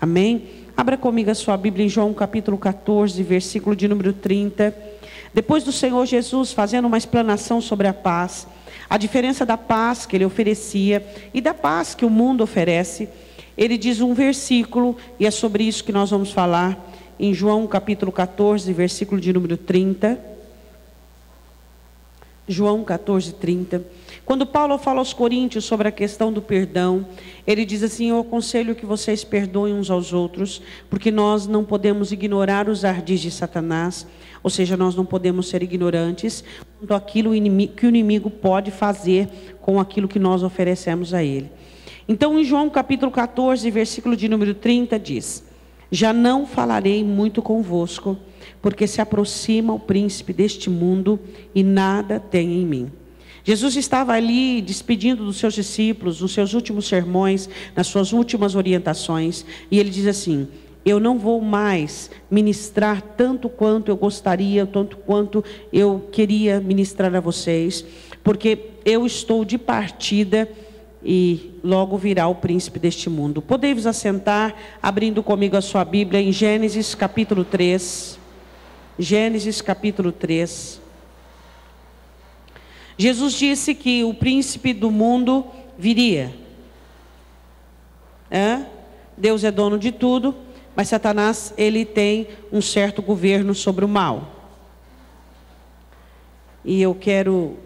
Amém? Abra comigo a sua Bíblia em João capítulo 14, versículo de número 30. Depois do Senhor Jesus fazendo uma explanação sobre a paz, a diferença da paz que ele oferecia e da paz que o mundo oferece, ele diz um versículo, e é sobre isso que nós vamos falar, em João capítulo 14, versículo de número 30. João 14, 30. Quando Paulo fala aos coríntios sobre a questão do perdão, ele diz assim: eu aconselho que vocês perdoem uns aos outros, porque nós não podemos ignorar os ardis de Satanás, ou seja, nós não podemos ser ignorantes quanto àquilo que o inimigo pode fazer com aquilo que nós oferecemos a ele. Então, em João capítulo 14, versículo de número 30, diz: já não falarei muito convosco, porque se aproxima o príncipe deste mundo e nada tem em mim. Jesus estava ali despedindo dos seus discípulos, nos seus últimos sermões, nas suas últimas orientações, e ele diz assim: eu não vou mais ministrar tanto quanto eu gostaria, tanto quanto eu queria ministrar a vocês, porque eu estou de partida e logo virá o príncipe deste mundo. Podem-vos assentar, abrindo comigo a sua Bíblia em Gênesis capítulo 3. Gênesis capítulo 3. Jesus disse que o príncipe do mundo viria. Deus é dono de tudo, mas Satanás, ele tem um certo governo sobre o mal. E eu quero,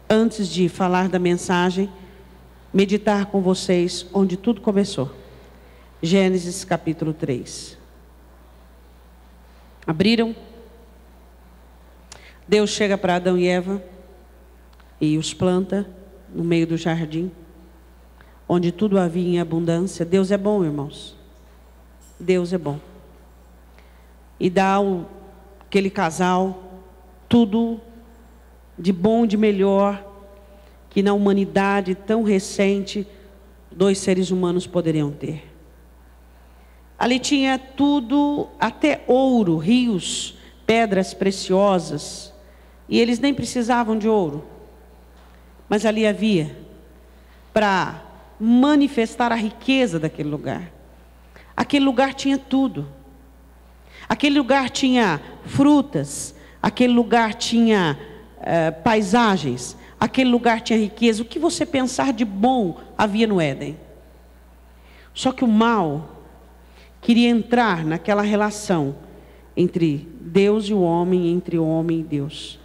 antes de falar da mensagem, meditar com vocês onde tudo começou. Gênesis capítulo 3. Abriram? Deus chega para Adão e Eva e os planta no meio do jardim, onde tudo havia em abundância. Deus é bom, irmãos. Deus é bom. E dá aquele casal tudo de bom, de melhor, que na humanidade tão recente, dois seres humanos poderiam ter. Ali tinha tudo, até ouro, rios, pedras preciosas, e eles nem precisavam de ouro. Mas ali havia, para manifestar a riqueza daquele lugar. Aquele lugar tinha tudo. Aquele lugar tinha frutas, aquele lugar tinha paisagens, aquele lugar tinha riqueza. O que você pensar de bom havia no Éden. Só que o mal queria entrar naquela relação entre Deus e o homem, entre o homem e Deus.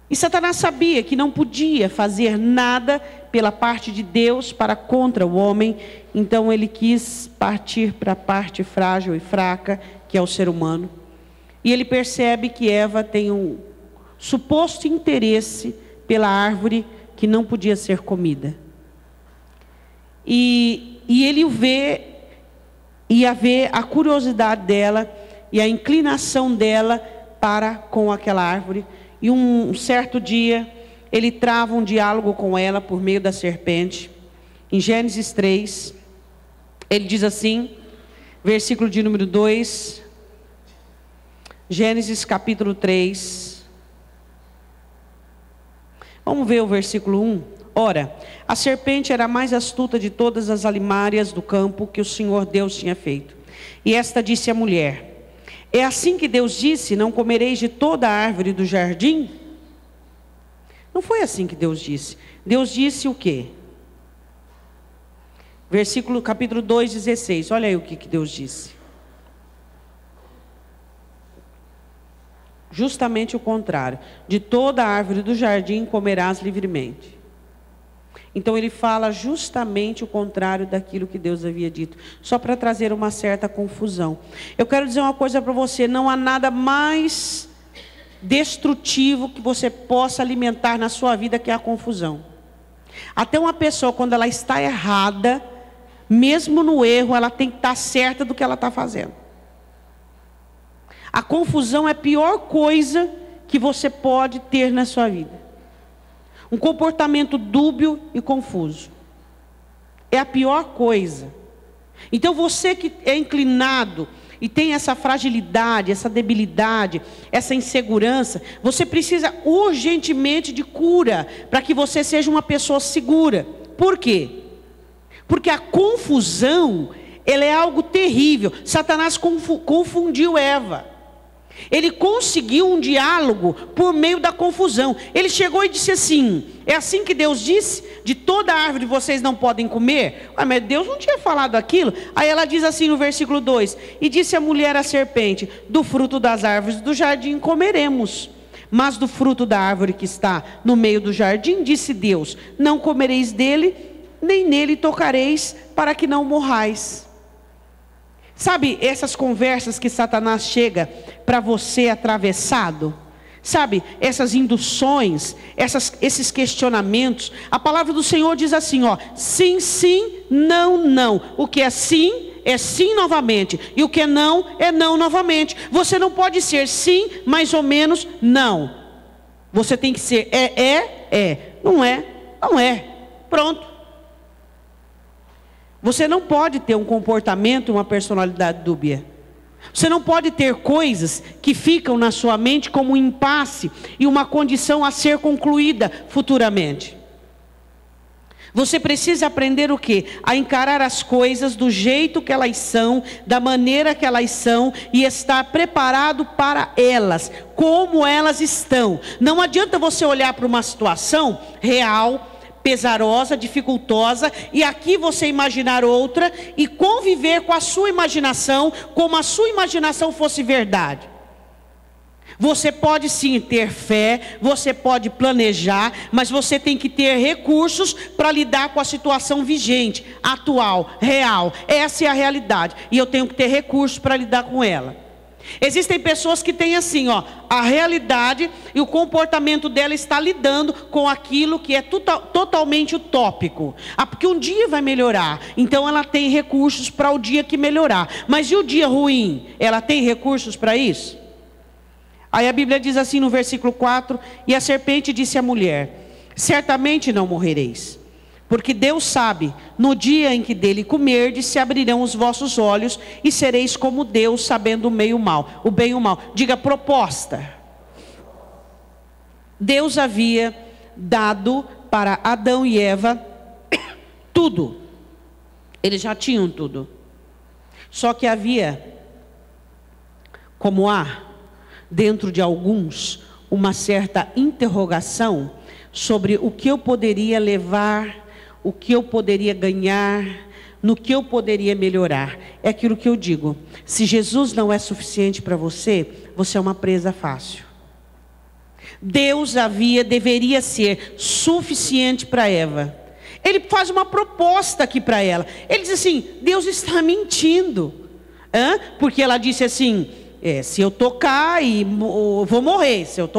E Satanás sabia que não podia fazer nada pela parte de Deus para contra o homem, então ele quis partir para a parte frágil e fraca, que é o ser humano. E ele percebe que Eva tem um suposto interesse pela árvore que não podia ser comida. E ele ia ver a curiosidade dela e a inclinação dela para com aquela árvore. E um certo dia, ele trava um diálogo com ela por meio da serpente. Em Gênesis 3, ele diz assim, versículo de número 2, Gênesis capítulo 3. Vamos ver o versículo 1. Ora, a serpente era a mais astuta de todas as alimárias do campo que o Senhor Deus tinha feito. E esta disse à mulher: é assim que Deus disse, não comereis de toda a árvore do jardim? Não foi assim que Deus disse. Deus disse o quê? Versículo, capítulo 2, 16. Olha aí o que Deus disse. Justamente o contrário. De toda a árvore do jardim comerás livremente. Então ele fala justamente o contrário daquilo que Deus havia dito, só para trazer uma certa confusão. Eu quero dizer uma coisa para você: não há nada mais destrutivo que você possa alimentar na sua vida que a confusão. Até uma pessoa, quando ela está errada, mesmo no erro, ela tem que estar certa do que ela está fazendo. A confusão é a pior coisa que você pode ter na sua vida. Um comportamento dúbio e confuso é a pior coisa. Então você que é inclinado e tem essa fragilidade, essa debilidade, essa insegurança, você precisa urgentemente de cura para que você seja uma pessoa segura. Por quê? Porque a confusão Ela é algo terrível. Satanás confundiu Eva. Ele conseguiu um diálogo por meio da confusão. Ele chegou e disse assim: é assim que Deus disse? De toda árvore vocês não podem comer? Mas Deus não tinha falado aquilo. Aí ela diz assim no versículo 2: e disse a mulher à serpente: do fruto das árvores do jardim comeremos, mas do fruto da árvore que está no meio do jardim, disse Deus: não comereis dele, nem nele tocareis, para que não morrais. Sabe essas conversas que Satanás chega para você atravessado? Sabe, essas induções, esses questionamentos. A palavra do Senhor diz assim, ó: sim, sim, não, não. O que é sim novamente. E o que é não novamente. Você não pode ser sim, mais ou menos, não. Você tem que ser não é, não é. Pronto. Você não pode ter um comportamento, uma personalidade dúbia. Você não pode ter coisas que ficam na sua mente como um impasse e uma condição a ser concluída futuramente. Você precisa aprender o quê? A encarar as coisas do jeito que elas são, da maneira que elas são, e estar preparado para elas, como elas estão. Não adianta você olhar para uma situação real, pesarosa, dificultosa, e aqui você imaginar outra e conviver com a sua imaginação como a sua imaginação fosse verdade. Você pode sim ter fé, você pode planejar, mas você tem que ter recursos para lidar com a situação vigente, atual, real. Essa é a realidade, e eu tenho que ter recursos para lidar com ela. Existem pessoas que têm assim, ó, a realidade e o comportamento dela está lidando com aquilo que é totalmente utópico. Porque um dia vai melhorar, então ela tem recursos para o dia que melhorar. Mas e o dia ruim? Ela tem recursos para isso? Aí a Bíblia diz assim no versículo 4: e a serpente disse à mulher: certamente não morrereis. Porque Deus sabe, no dia em que dele comerdes, se abrirão os vossos olhos, e sereis como Deus, sabendo o bem e o mal. Diga: proposta. Deus havia dado para Adão e Eva tudo. Eles já tinham tudo. Só que havia, como há dentro de alguns, uma certa interrogação sobre o que eu poderia levar, o que eu poderia ganhar, no que eu poderia melhorar. É aquilo que eu digo: se Jesus não é suficiente para você, você é uma presa fácil. Deus deveria ser suficiente para Eva. Ele faz uma proposta aqui para ela. Ele diz assim: Deus está mentindo. Porque ela disse assim: se eu tocar e vou morrer. Se eu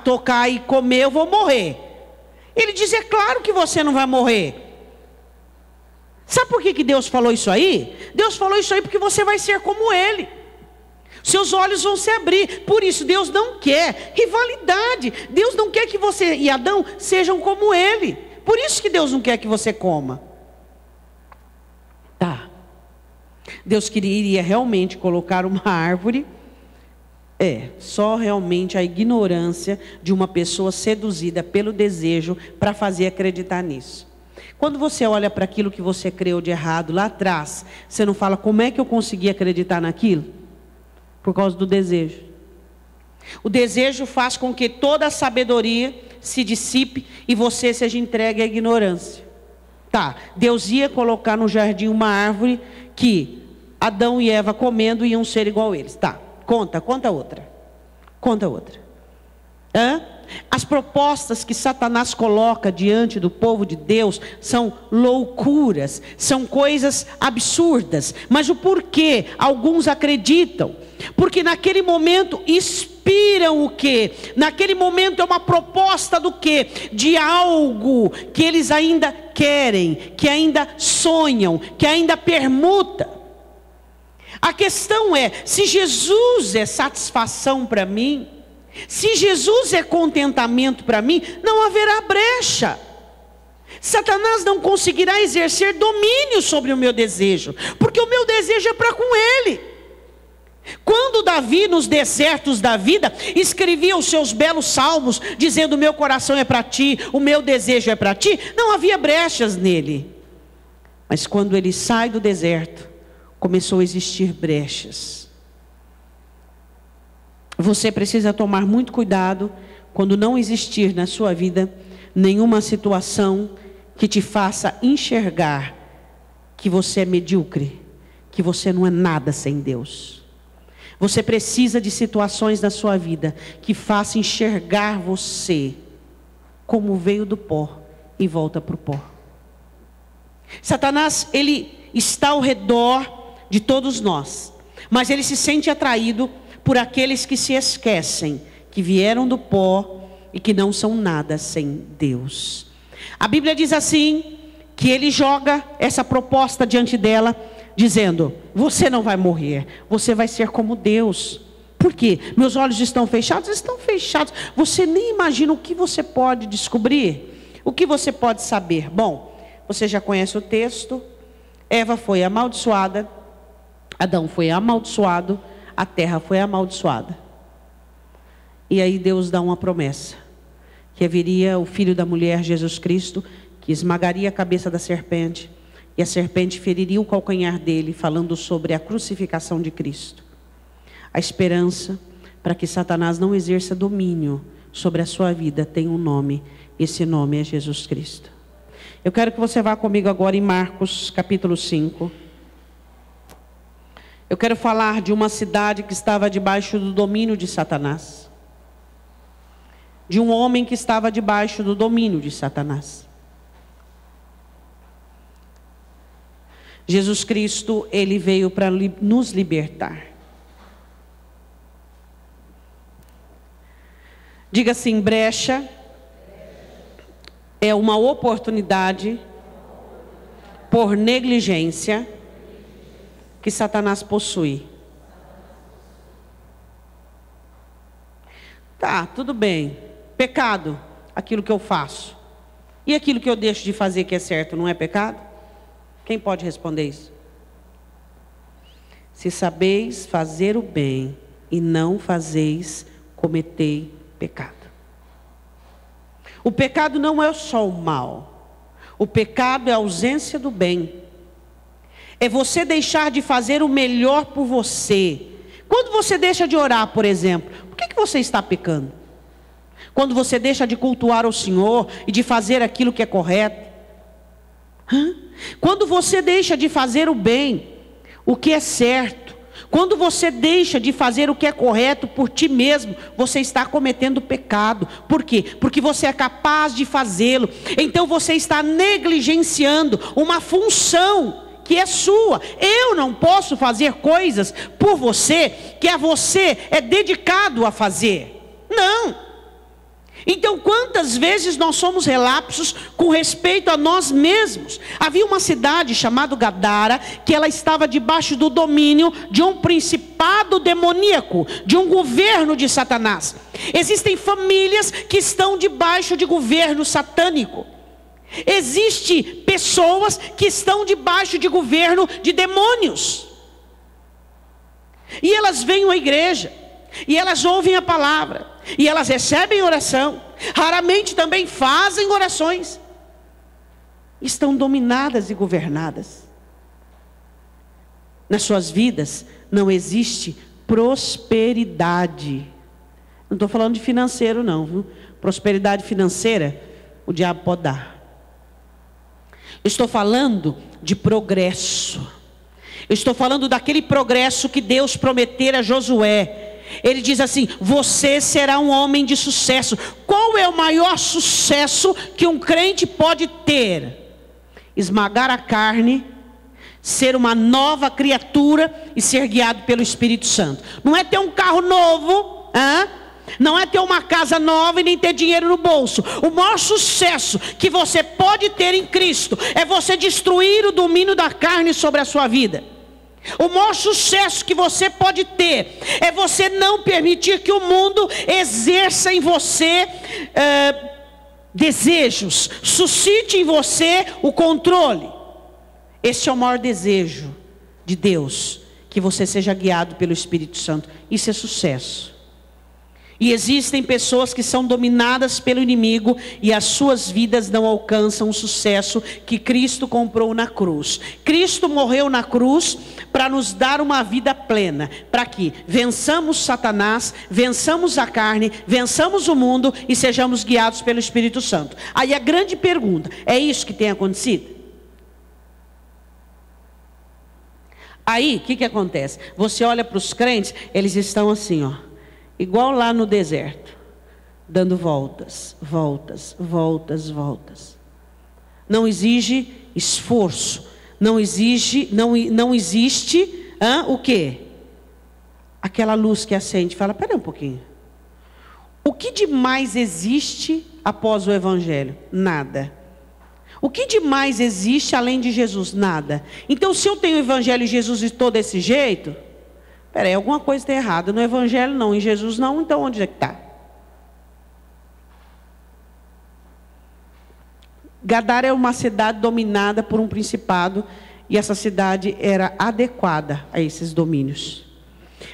tocar e comer, eu vou morrer. Ele diz: é claro que você não vai morrer. Sabe por que Deus falou isso aí? Deus falou isso aí porque você vai ser como Ele. Seus olhos vão se abrir. Por isso Deus não quer rivalidade. Deus não quer que você e Adão sejam como Ele. Por isso que Deus não quer que você coma. Tá. Deus queria realmente colocar uma árvore. Só realmente a ignorância de uma pessoa seduzida pelo desejo para fazer acreditar nisso. Quando você olha para aquilo que você creu de errado lá atrás, você não fala: como é que eu consegui acreditar naquilo? Por causa do desejo. O desejo faz com que toda a sabedoria se dissipe e você seja entregue à ignorância. Tá, Deus ia colocar no jardim uma árvore que Adão e Eva comendo iam ser igual a eles. Tá. Conta outra. As propostas que Satanás coloca diante do povo de Deus são loucuras, são coisas absurdas. Mas o porquê alguns acreditam? Porque naquele momento inspiram o quê? Naquele momento é uma proposta do quê? De algo que eles ainda querem, que ainda sonham, que ainda permuta. A questão é: se Jesus é satisfação para mim, se Jesus é contentamento para mim, não haverá brecha. Satanás não conseguirá exercer domínio sobre o meu desejo, porque o meu desejo é para com Ele. Quando Davi, nos desertos da vida, escrevia os seus belos salmos, dizendo: o meu coração é para ti, o meu desejo é para ti, não havia brechas nele. Mas quando ele sai do deserto, começou a existir brechas. Você precisa tomar muito cuidado quando não existir na sua vida nenhuma situação que te faça enxergar que você é medíocre, que você não é nada sem Deus. Você precisa de situações na sua vida que façam enxergar você como veio do pó e volta para o pó. Satanás, ele está ao redor de todos nós, mas ele se sente atraído por aqueles que se esquecem que vieram do pó e que não são nada sem Deus. A Bíblia diz assim, que ele joga essa proposta diante dela, dizendo: você não vai morrer, você vai ser como Deus. Por quê? Meus olhos estão fechados? Estão fechados. Você nem imagina o que você pode descobrir, o que você pode saber. Bom, você já conhece o texto. Eva foi amaldiçoada, Adão foi amaldiçoado, a terra foi amaldiçoada. E aí Deus dá uma promessa, que haveria o filho da mulher, Jesus Cristo, que esmagaria a cabeça da serpente, e a serpente feriria o calcanhar dele, falando sobre a crucificação de Cristo. A esperança para que Satanás não exerça domínio sobre a sua vida tem um nome, esse nome é Jesus Cristo. Eu quero que você vá comigo agora em Marcos capítulo 5. Eu quero falar de uma cidade que estava debaixo do domínio de Satanás. De um homem que estava debaixo do domínio de Satanás. Jesus Cristo, ele veio para nos libertar. Diga assim: brecha é uma oportunidade por negligência que Satanás possui. Tá, tudo bem. Pecado, aquilo que eu faço. E aquilo que eu deixo de fazer que é certo, não é pecado? Quem pode responder isso? Se sabeis fazer o bem e não fazeis, cometei pecado. O pecado não é só o mal. O pecado é a ausência do bem. É você deixar de fazer o melhor por você. Quando você deixa de orar, por exemplo, por que você está pecando? Quando você deixa de cultuar o Senhor e de fazer aquilo que é correto. Quando você deixa de fazer o bem, o que é certo. Quando você deixa de fazer o que é correto por ti mesmo, você está cometendo pecado. Por quê? Porque você é capaz de fazê-lo. Então você está negligenciando uma função que é sua. Eu não posso fazer coisas por você que você é dedicado a fazer. Não. Então quantas vezes nós somos relapsos com respeito a nós mesmos? Havia uma cidade chamada Gadara, que ela estava debaixo do domínio de um principado demoníaco, de um governo de Satanás. Existem famílias que estão debaixo de governo satânico. Existem pessoas que estão debaixo de governo de demônios. E elas vêm à igreja, e elas ouvem a palavra, e elas recebem oração, raramente também fazem orações. Estão dominadas e governadas. Nas suas vidas não existe prosperidade. Não estou falando de financeiro não, viu? Prosperidade financeira o diabo pode dar. Eu estou falando de progresso. Eu estou falando daquele progresso que Deus prometera a Josué. Ele diz assim: você será um homem de sucesso. Qual é o maior sucesso que um crente pode ter? Esmagar a carne, ser uma nova criatura e ser guiado pelo Espírito Santo. Não é ter um carro novo, não é ter uma casa nova e nem ter dinheiro no bolso. O maior sucesso que você pode ter em Cristo é você destruir o domínio da carne sobre a sua vida. O maior sucesso que você pode ter é você não permitir que o mundo exerça em você desejos, suscite em você o controle. Esse é o maior desejo de Deus, que você seja guiado pelo Espírito Santo. Isso é sucesso. E existem pessoas que são dominadas pelo inimigo e as suas vidas não alcançam o sucesso que Cristo comprou na cruz. Cristo morreu na cruz para nos dar uma vida plena, para que vençamos Satanás, vençamos a carne, vençamos o mundo e sejamos guiados pelo Espírito Santo. Aí a grande pergunta, é isso que tem acontecido? Aí, o que acontece? Você olha para os crentes, eles estão assim, ó, igual lá no deserto, dando voltas, voltas, voltas, voltas. Não exige esforço, não existe o quê? Aquela luz que acende. Fala, pera um pouquinho. O que de mais existe após o Evangelho? Nada. O que de mais existe além de Jesus? Nada. Então, se eu tenho o Evangelho e Jesus estou desse jeito, peraí, alguma coisa está errada. No Evangelho não, em Jesus não, então onde é que está? Gadara é uma cidade dominada por um principado, e essa cidade era adequada a esses domínios.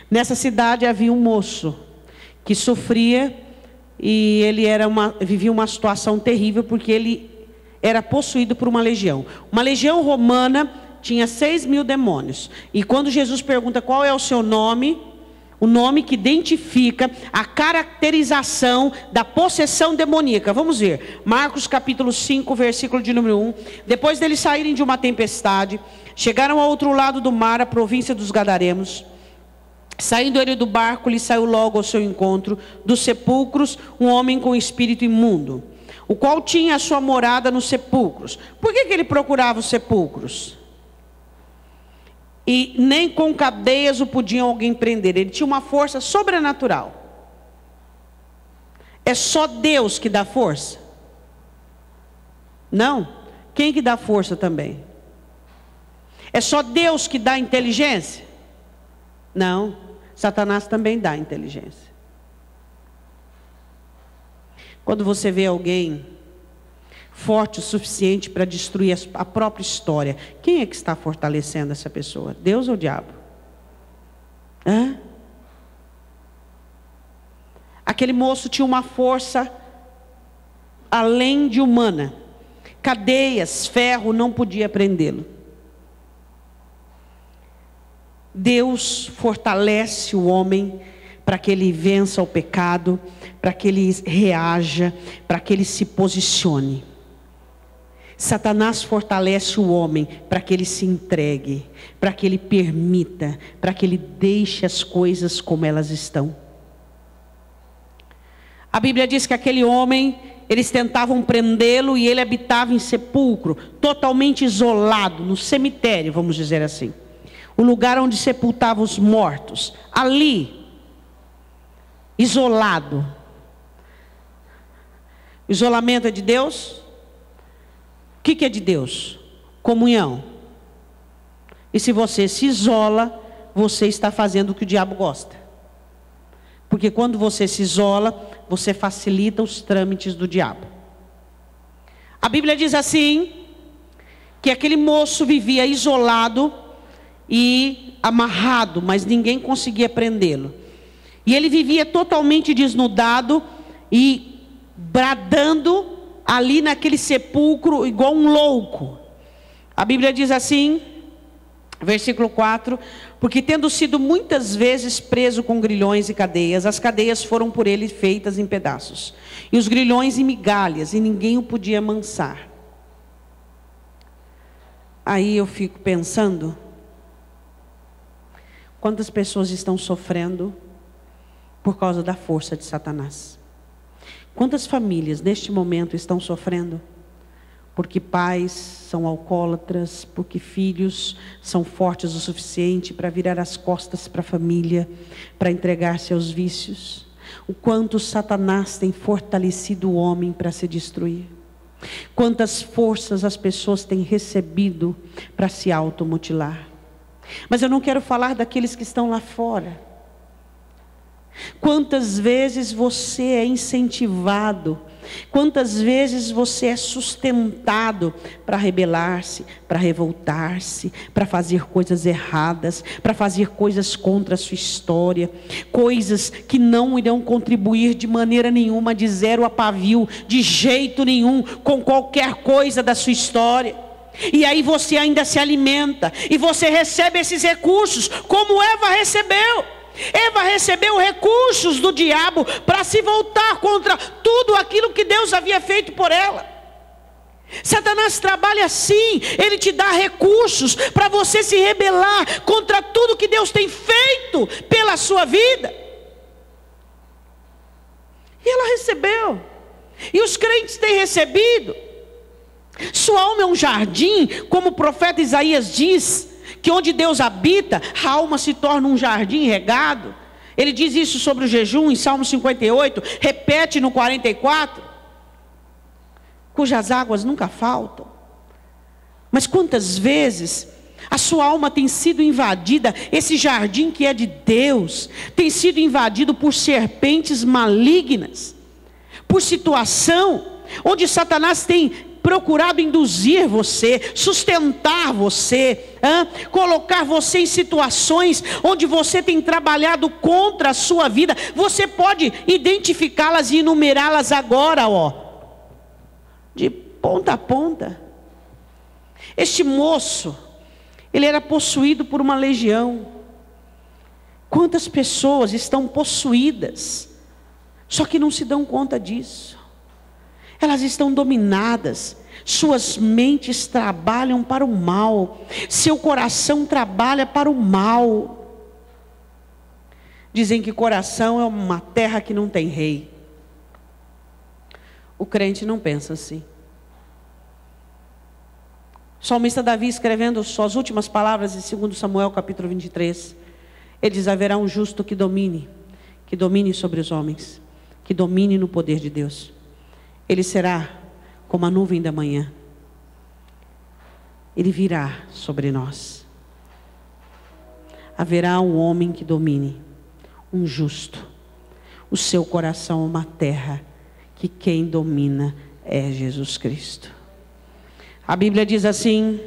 Nessa cidade havia um moço que sofria, e ele vivia uma situação terrível, porque ele era possuído por uma legião. Uma legião romana tinha 6.000 demônios. E quando Jesus pergunta qual é o seu nome, o nome que identifica a caracterização da possessão demoníaca. Vamos ver. Marcos capítulo 5, versículo de número 1. Depois deles saírem de uma tempestade, chegaram ao outro lado do mar, a província dos Gadarenos. Saindo ele do barco, lhe saiu logo ao seu encontro, dos sepulcros, um homem com espírito imundo, o qual tinha a sua morada nos sepulcros. Por que ele procurava os sepulcros? E nem com cadeias o podiam alguém prender. Ele tinha uma força sobrenatural. É só Deus que dá força? Não. Quem que dá força também? É só Deus que dá inteligência? Não. Satanás também dá inteligência. Quando você vê alguém forte o suficiente para destruir a própria história, quem é que está fortalecendo essa pessoa? Deus ou o diabo? Hã? Aquele moço tinha uma força além de humana. Cadeias, ferro não podia prendê-lo. Deus fortalece o homem para que ele vença o pecado, para que ele reaja, para que ele se posicione. Satanás fortalece o homem para que ele se entregue, para que ele permita, para que ele deixe as coisas como elas estão. A Bíblia diz que aquele homem, eles tentavam prendê-lo e ele habitava em sepulcro, totalmente isolado, no cemitério, vamos dizer assim. O lugar onde sepultavam os mortos. Ali, isolado. Isolamento é de Deus? O que é de Deus? Comunhão. E se você se isola, você está fazendo o que o diabo gosta. Porque quando você se isola, você facilita os trâmites do diabo. A Bíblia diz assim, que aquele moço vivia isolado e amarrado, mas ninguém conseguia prendê-lo. E ele vivia totalmente desnudado e bradando ali naquele sepulcro igual um louco. A Bíblia diz assim, versículo 4, porque tendo sido muitas vezes preso com grilhões e cadeias, as cadeias foram por ele feitas em pedaços, e os grilhões em migalhas, e ninguém o podia amansar. Aí eu fico pensando, quantas pessoas estão sofrendo por causa da força de Satanás? Quantas famílias neste momento estão sofrendo porque pais são alcoólatras, porque filhos são fortes o suficiente para virar as costas para a família, para entregar seus vícios? O quanto Satanás tem fortalecido o homem para se destruir? Quantas forças as pessoas têm recebido para se automutilar? Mas eu não quero falar daqueles que estão lá fora. Quantas vezes você é incentivado, quantas vezes você é sustentado para rebelar-se, para revoltar-se, para fazer coisas erradas, para fazer coisas contra a sua história, coisas que não irão contribuir de maneira nenhuma, de zero a pavio, de jeito nenhum, com qualquer coisa da sua história. E aí você ainda se alimenta, e você recebe esses recursos, como Eva recebeu. Eva recebeu recursos do diabo para se voltar contra tudo aquilo que Deus havia feito por ela. Satanás trabalha assim, ele te dá recursos para você se rebelar contra tudo que Deus tem feito pela sua vida. E ela recebeu, e os crentes têm recebido. Sua alma é um jardim, como o profeta Isaías diz, que onde Deus habita, a alma se torna um jardim regado. Ele diz isso sobre o jejum em Salmo 58, repete no 44, cujas águas nunca faltam. Mas quantas vezes a sua alma tem sido invadida, esse jardim que é de Deus, tem sido invadido por serpentes malignas, por situação onde Satanás tem procurado induzir você, sustentar você, colocar você em situações onde você tem trabalhado contra a sua vida. Você pode identificá-las e enumerá-las agora, de ponta a ponta. Este moço, ele era possuído por uma legião. Quantas pessoas estão possuídas, só que não se dão conta disso? Elas estão dominadas, suas mentes trabalham para o mal, seu coração trabalha para o mal. Dizem que coração é uma terra que não tem rei. O crente não pensa assim. O salmista Davi, escrevendo suas últimas palavras em 2 Samuel capítulo 23, ele diz: haverá um justo que domine sobre os homens, que domine no poder de Deus. Ele será como a nuvem da manhã. Ele virá sobre nós. Haverá um homem que domine, um justo. O seu coração é uma terra que quem domina é Jesus Cristo. A Bíblia diz assim,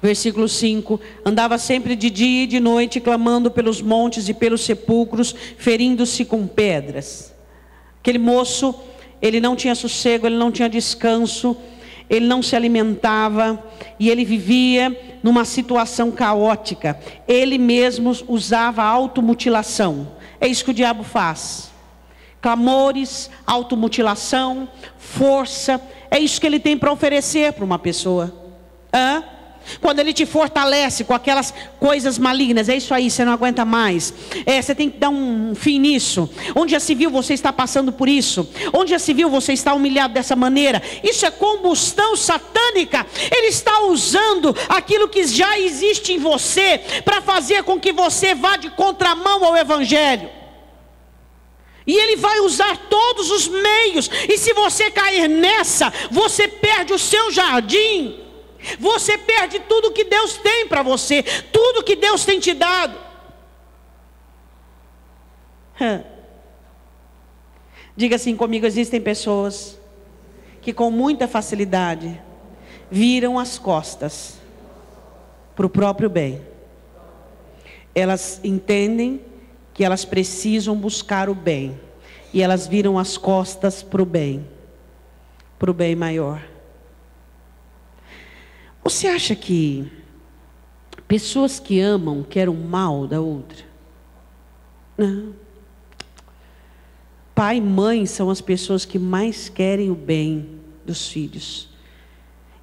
versículo 5: andava sempre de dia e de noite, clamando pelos montes e pelos sepulcros, ferindo-se com pedras. Aquele moço, ele não tinha sossego, ele não tinha descanso, ele não se alimentava, e ele vivia numa situação caótica. Ele mesmo usava automutilação. É isso que o diabo faz. Clamores, automutilação, força, é isso que ele tem para oferecer para uma pessoa. Quando ele te fortalece com aquelas coisas malignas, é isso aí, você não aguenta mais, você tem que dar um fim nisso. Onde já se viu você está passando por isso? Onde já se viu você está humilhado dessa maneira? Isso é combustão satânica. Ele está usando aquilo que já existe em você para fazer com que você vá de contramão ao Evangelho. E ele vai usar todos os meios, e se você cair nessa, você perde o seu jardim. Você perde tudo que Deus tem para você, tudo que Deus tem te dado. Diga assim comigo: existem pessoas que com muita facilidade viram as costas para o próprio bem. Elas entendem que elas precisam buscar o bem, e elas viram as costas para o bem maior. Você acha que pessoas que amam querem o mal da outra? Não. Pai e mãe são as pessoas que mais querem o bem dos filhos.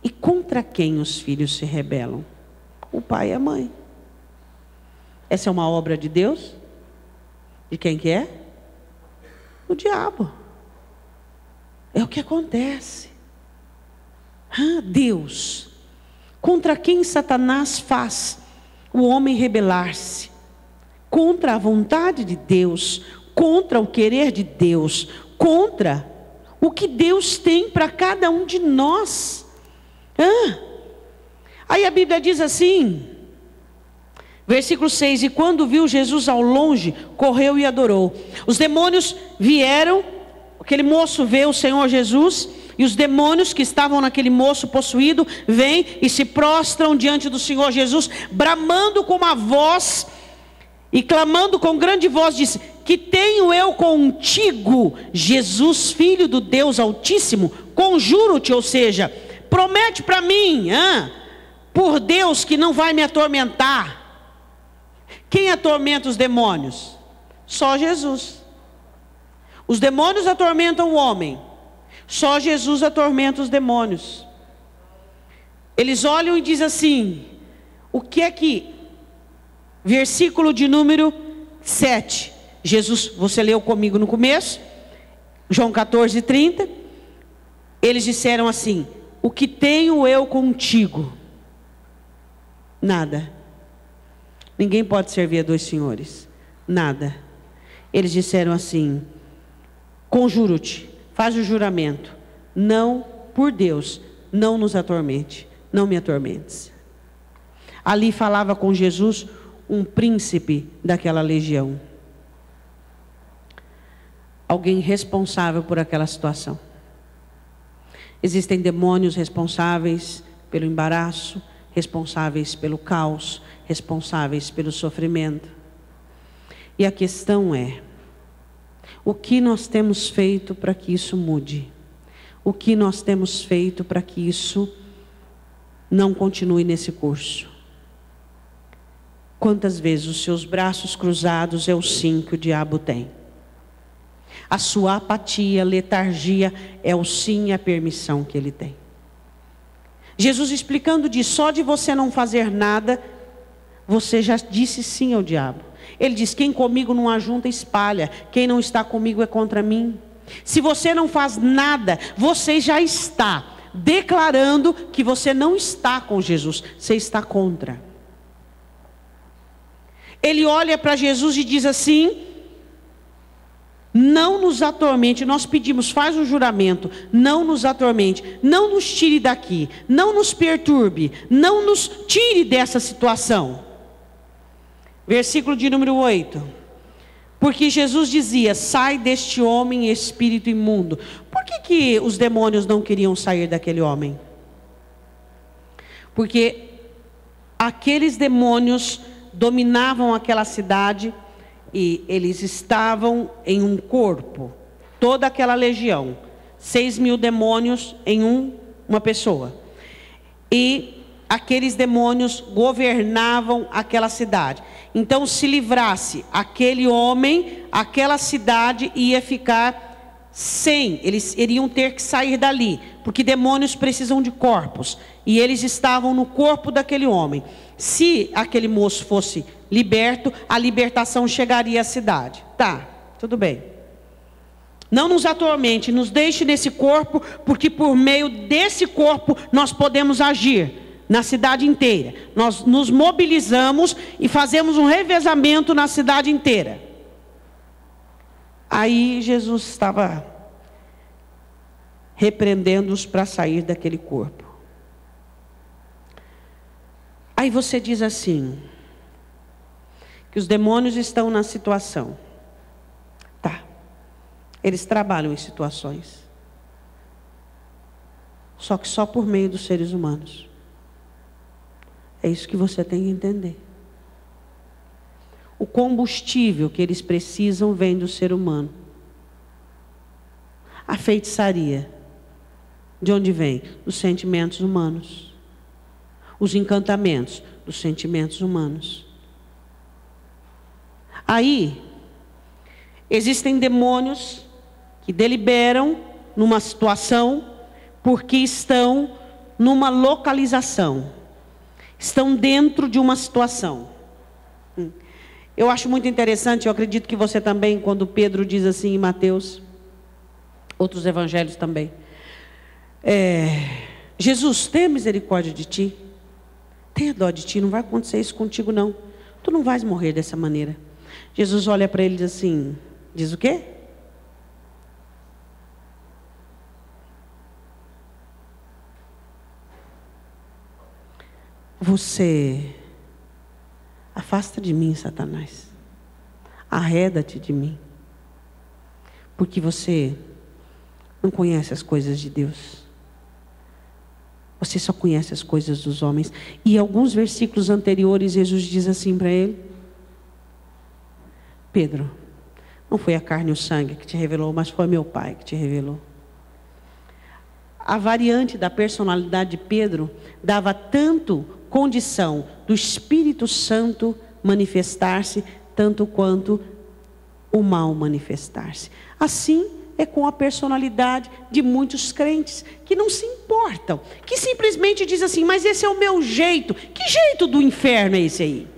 E contra quem os filhos se rebelam? O pai e a mãe. Essa é uma obra de Deus? De quem que é? O diabo. É o que acontece. Deus. Contra quem Satanás faz o homem rebelar-se? Contra a vontade de Deus, contra o querer de Deus, contra o que Deus tem para cada um de nós. Aí a Bíblia diz assim, Versículo 6: e quando viu Jesus ao longe, correu e adorou. Os demônios vieram, aquele moço vê o Senhor Jesus, e os demônios que estavam naquele moço possuído, vêm e se prostram diante do Senhor Jesus, bramando com uma voz, e clamando com grande voz, disse: que tenho eu contigo, Jesus, Filho do Deus Altíssimo? Conjuro-te, ou seja, promete para mim, por Deus, que não vai me atormentar. Quem atormenta os demônios? Só Jesus. Os demônios atormentam o homem, só Jesus atormenta os demônios. Eles olham e dizem assim: o que é que... Versículo de número 7. Jesus, você leu comigo no começo, João 14:30. Eles disseram assim: o que tenho eu contigo? Nada. Ninguém pode servir a dois senhores. Nada. Eles disseram assim: conjuro-te, faz o juramento, não, por Deus, não nos atormente, não me atormentes. Ali falava com Jesus um príncipe daquela legião, alguém responsável por aquela situação. Existem demônios responsáveis pelo embaraço, responsáveis pelo caos, responsáveis pelo sofrimento. E a questão é: o que nós temos feito para que isso mude? O que nós temos feito para que isso não continue nesse curso? Quantas vezes os seus braços cruzados é o sim que o diabo tem? A sua apatia, letargia é o sim e a permissão que ele tem. Jesus explicando diz: só de você não fazer nada, você já disse sim ao diabo. Ele diz: quem comigo não ajunta, espalha. Quem não está comigo é contra mim. Se você não faz nada, você já está declarando que você não está com Jesus, você está contra. Ele olha para Jesus e diz assim: não nos atormente. Nós pedimos, faz um juramento, não nos atormente, não nos tire daqui, não nos perturbe, não nos tire dessa situação. Versículo de número 8. Porque Jesus dizia: sai deste homem, espírito imundo. Por que os demônios não queriam sair daquele homem? Porque aqueles demônios dominavam aquela cidade e eles estavam em um corpo, toda aquela legião, 6.000 demônios em uma pessoa. E aqueles demônios governavam aquela cidade. Então, se livrasse aquele homem, aquela cidade ia ficar sem, eles iriam ter que sair dali, porque demônios precisam de corpos, e eles estavam no corpo daquele homem. Se aquele moço fosse liberto, a libertação chegaria à cidade. Tá, tudo bem. Não nos atormente, nos deixe nesse corpo, porque por meio desse corpo nós podemos agir na cidade inteira. Nós nos mobilizamos e fazemos um revezamento na cidade inteira. Aí Jesus estava repreendendo-os para sair daquele corpo. Aí você diz assim, que os demônios estão na situação. Tá. Eles trabalham em situações. Só que só por meio dos seres humanos. É isso que você tem que entender. O combustível que eles precisam vem do ser humano. A feitiçaria, de onde vem? Dos sentimentos humanos. Os encantamentos, dos sentimentos humanos. Aí, existem demônios que deliberam numa situação porque estão numa localização. Estão dentro de uma situação. Eu acho muito interessante, eu acredito que você também, quando Pedro diz assim em Mateus, outros evangelhos também, Jesus, tenha misericórdia de ti, tenha dó de ti, não vai acontecer isso contigo não, tu não vais morrer dessa maneira. Jesus olha para ele e diz assim, diz o quê? Você afasta de mim, Satanás. Arreda-te de mim. Porque você não conhece as coisas de Deus. Você só conhece as coisas dos homens. E alguns versículos anteriores, Jesus diz assim para ele: Pedro, não foi a carne e o sangue que te revelou, mas foi meu Pai que te revelou. A variante da personalidade de Pedro dava tanto condição do Espírito Santo manifestar-se, tanto quanto o mal manifestar-se. Assim é com a personalidade de muitos crentes que não se importam, que simplesmente dizem assim: mas esse é o meu jeito. Que jeito do inferno é esse aí?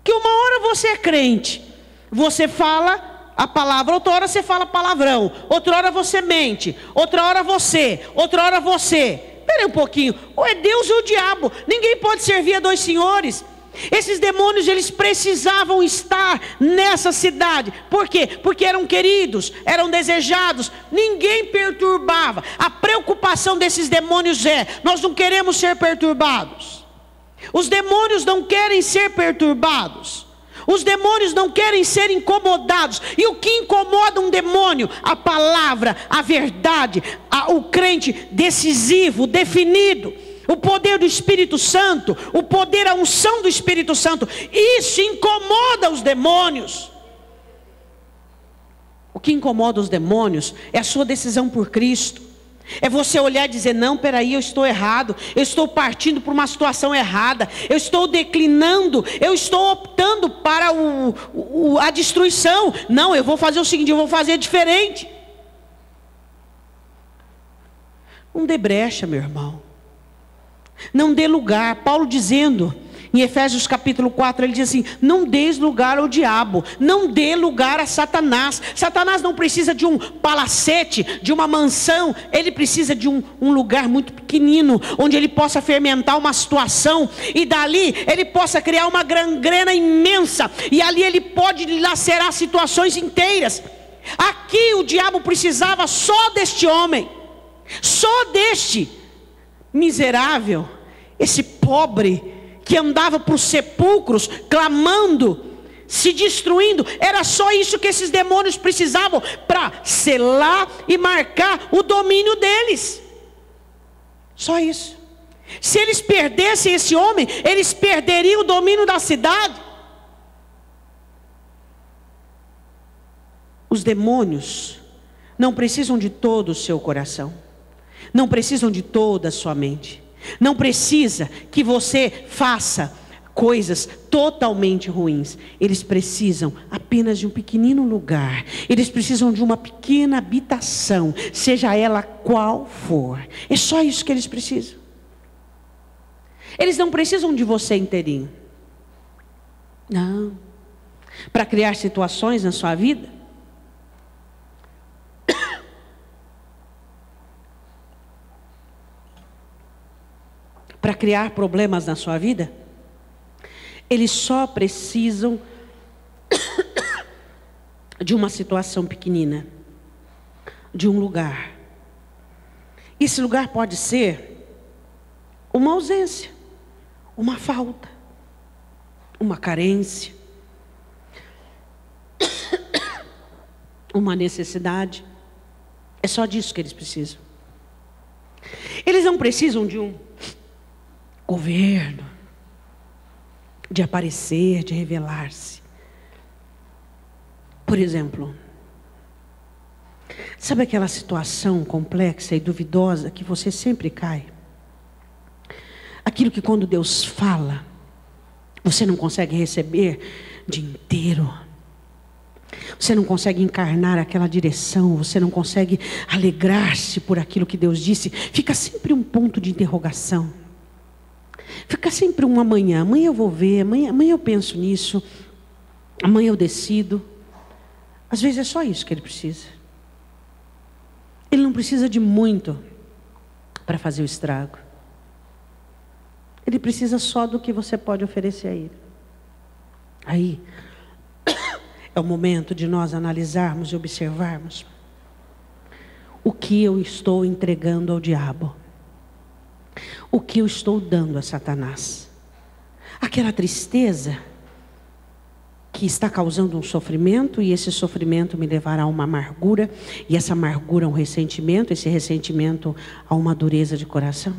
Que uma hora você é crente, você fala a palavra, outra hora você fala palavrão, outra hora você mente, outra hora você. Espera aí um pouquinho, ou é Deus ou o diabo. Ninguém pode servir a dois senhores. Esses demônios, eles precisavam estar nessa cidade. Por quê? Porque eram queridos, eram desejados, ninguém perturbava. A preocupação desses demônios é: nós não queremos ser perturbados. Os demônios não querem ser perturbados. Os demônios não querem ser incomodados. E o que incomoda um demônio? A palavra, a verdade, o crente decisivo, definido. O poder do Espírito Santo, o poder, a unção do Espírito Santo. Isso incomoda os demônios. O que incomoda os demônios é a sua decisão por Cristo. É você olhar e dizer: não, peraí, eu estou errado, eu estou partindo por uma situação errada, eu estou declinando, eu estou optando para a destruição. Não, eu vou fazer o seguinte, eu vou fazer diferente. Não dê brecha, meu irmão. Não dê lugar. Paulo dizendo em Efésios capítulo 4, ele diz assim: não dês lugar ao diabo, não dê lugar a Satanás. Satanás não precisa de um palacete, de uma mansão. Ele precisa de um lugar muito pequenino, onde ele possa fermentar uma situação, e dali ele possa criar uma gangrena imensa, e ali ele pode lacerar situações inteiras. Aqui o diabo precisava só deste homem, só deste miserável, esse pobre que andava para os sepulcros clamando, se destruindo. Era só isso que esses demônios precisavam para selar e marcar o domínio deles. Só isso. Se eles perdessem esse homem, eles perderiam o domínio da cidade. Os demônios não precisam de todo o seu coração, não precisam de toda a sua mente. Não precisa que você faça coisas totalmente ruins. Eles precisam apenas de um pequenino lugar. Eles precisam de uma pequena habitação, seja ela qual for. É só isso que eles precisam. Eles não precisam de você inteirinho. Não. Para criar situações na sua vida. Para criar problemas na sua vida, eles só precisam de uma situação pequenina, de um lugar. Esse lugar pode ser uma ausência, uma falta, uma carência, uma necessidade. É só disso que eles precisam. Eles não precisam de um governo, de aparecer, de revelar-se. Por exemplo, sabe aquela situação complexa e duvidosa que você sempre cai? Aquilo que quando Deus fala, você não consegue receber o dia inteiro. Você não consegue encarnar aquela direção, você não consegue alegrar-se por aquilo que Deus disse. Fica sempre um ponto de interrogação. Fica sempre um amanhã. Amanhã eu vou ver, amanhã eu penso nisso, amanhã eu decido. Às vezes é só isso que ele precisa. Ele não precisa de muito para fazer o estrago. Ele precisa só do que você pode oferecer a ele. Aí é o momento de nós analisarmos e observarmos o que eu estou entregando ao diabo. O que eu estou dando a Satanás? Aquela tristeza que está causando um sofrimento, e esse sofrimento me levará a uma amargura, e essa amargura a um ressentimento, esse ressentimento a uma dureza de coração.